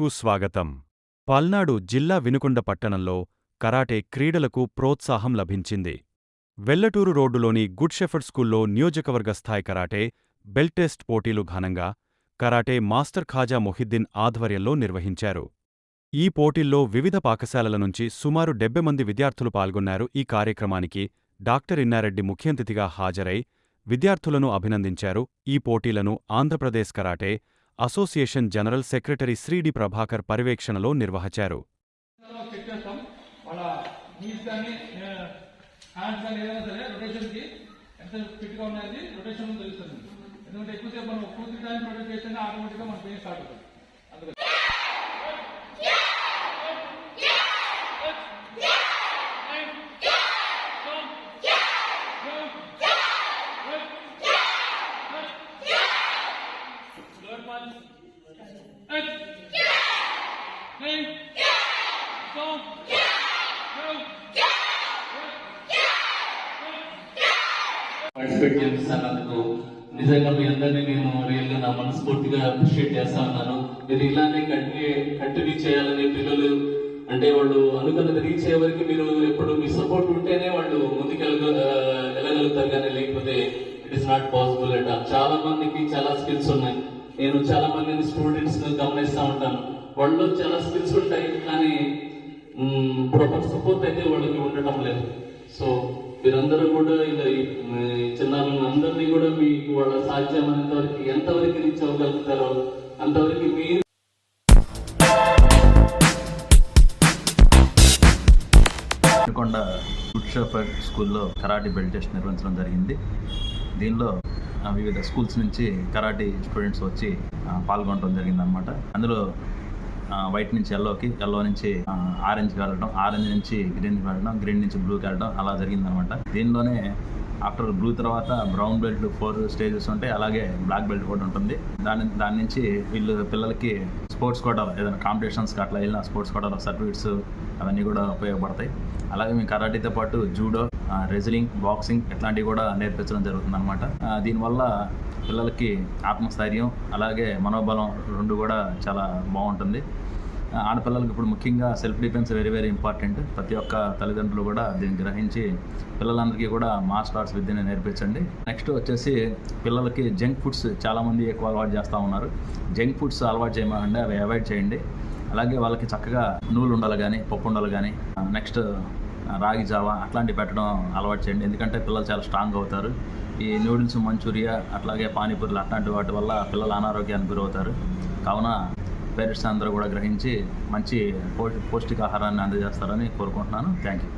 న్యూస్కు స్వాగతం. పల్నాడు జిల్లా వినుకొండ పట్టణంలో కరాటే క్రీడలకు ప్రోత్సాహం లభించింది. వెల్లటూరు రోడ్డులోని గుడ్ షెఫర్డ్ స్కూల్లో నియోజకవర్గ స్థాయి కరాటే బెల్ట్ టెస్ట్ పోటీలు ఘనంగా కరాటే మాస్టర్ ఖాజా మొహిద్దీన్ ఆధ్వర్యంలో నిర్వహించారు. ఈ పోటీల్లో వివిధ పాఠశాలల నుంచి సుమారు 70 మంది విద్యార్థులు పాల్గొన్నారు. ఈ కార్యక్రమానికి డాక్టర్ ఇన్నారెడ్డి ముఖ్య అతిథిగా హాజరై విద్యార్థులను అభినందించారు. ఈ పోటీలను Andhra Pradesh karate association general secretary Shri D Prabhakar పర్యవేక్షణలో నిర్వహించారు. పార్టిసిపేట్ చేస్తున్నందుకు నిజంగా మీ అందరినీ నేను రియల్గా నా మనస్ఫూర్తిగా అప్రిషియేట్ చేస్తా ఉన్నాను. మీరు ఇలానే కంటిన్యూ చేయాలని, పిల్లలు అంటే వాళ్ళు అనుకున్నది రీచ్ అయ్యే వరకు మీరు ఎప్పుడు మీ సపోర్ట్ ఉంటేనే వాళ్ళు ముందుకు వెళ్ళగలుగుతారు, కానీ లేకపోతే ఇట్ ఈస్ నాట్ పాసిబుల్ అంట. చాలా మందికి చాలా స్కిల్స్ ఉన్నాయి. నేను చాలా మందిని స్టూడెంట్స్ గమనిస్తూ ఉంటాను, వాళ్ళు చాలా స్కిల్స్ ఉంటాయి కానీ ప్రాపర్ సపోర్ట్ అయితే వాళ్ళకి ఉండటం లేదు. సో మీరందరూ కూడా ఇలా చిన్నారులను అందరినీ కూడా మీకు వాళ్ళ సాధ్యమైనంత వరకు ఎంతవరకు రీచ్ అవ్వగలుగుతారో అంతవరకు మీరు వినుకొండ గుడ్ షెఫర్డ్ స్కూల్లో కరాటే బెల్ట్ టెస్ట్ నిర్వహించడం జరిగింది. దీనిలో వివిధ స్కూల్స్ నుంచి కరాటే స్టూడెంట్స్ వచ్చి పాల్గొనడం జరిగిందనమాట. అందులో వైట్ నుంచి ఎల్లోకి, ఎల్లో నుంచి ఆరెంజ్కి వెళ్ళడం, ఆరెంజ్ నుంచి గ్రీన్కి వెళ్ళడం, గ్రీన్ నుంచి బ్లూకి వెళ్ళడం అలా జరిగిందనమాట. దీనిలోనే ఆఫ్టర్ బ్లూ తర్వాత బ్రౌన్ బెల్ట్ 4 స్టేజెస్ ఉంటాయి, అలాగే బ్లాక్ బెల్ట్ కూడా ఉంటుంది. దాని నుంచి వీళ్ళు పిల్లలకి స్పోర్ట్స్ కోటా ఏదైనా కాంపిటీషన్స్కి అట్లా వెళ్ళిన స్పోర్ట్స్ కోటాలో సర్టిఫికెట్స్ అవన్నీ కూడా ఉపయోగపడతాయి. అలాగే మేము కరాటీతో పాటు జూడో, రెజ్లింగ్, బాక్సింగ్ ఇట్లాంటివి కూడా నేర్పించడం జరుగుతుంది అనమాట. దీనివల్ల పిల్లలకి ఆత్మస్థైర్యం అలాగే మనోబలం రెండు కూడా చాలా బాగుంటుంది. ఆడపిల్లలకి ఇప్పుడు ముఖ్యంగా self defence very very important. ప్రతి ఒక్క తల్లిదండ్రులు కూడా దీన్ని గ్రహించి పిల్లలందరికీ కూడా మార్షల్ ఆర్ట్స్ విద్యను నేర్పించండి. నెక్స్ట్ వచ్చేసి పిల్లలకి జంక్ ఫుడ్స్ చాలామంది ఎక్కువ అలవాటు చేస్తూ ఉన్నారు. జంక్ ఫుడ్స్ అలవాటు చేయమండి, అవి అవాయిడ్ చేయండి. అలాగే వాళ్ళకి చక్కగా నూలు ఉండలు కానీ, పప్పు ఉండలు కానీ, నెక్స్ట్ రాగి జావా అట్లాంటివి పెట్టడం అలవాటు చేయండి. ఎందుకంటే పిల్లలు చాలా స్ట్రాంగ్ అవుతారు. ఈ నూడిల్స్, మంచూరియా అట్లాగే పానీపూరీలు అట్లాంటి వాటి వల్ల పిల్లలు అనారోగ్యానికి గురవుతారు. కావున పేరెంట్స్ అందరూ కూడా గ్రహించి మంచి పౌష్టికాహారాన్ని అందజేస్తారని కోరుకుంటున్నాను. Thank you.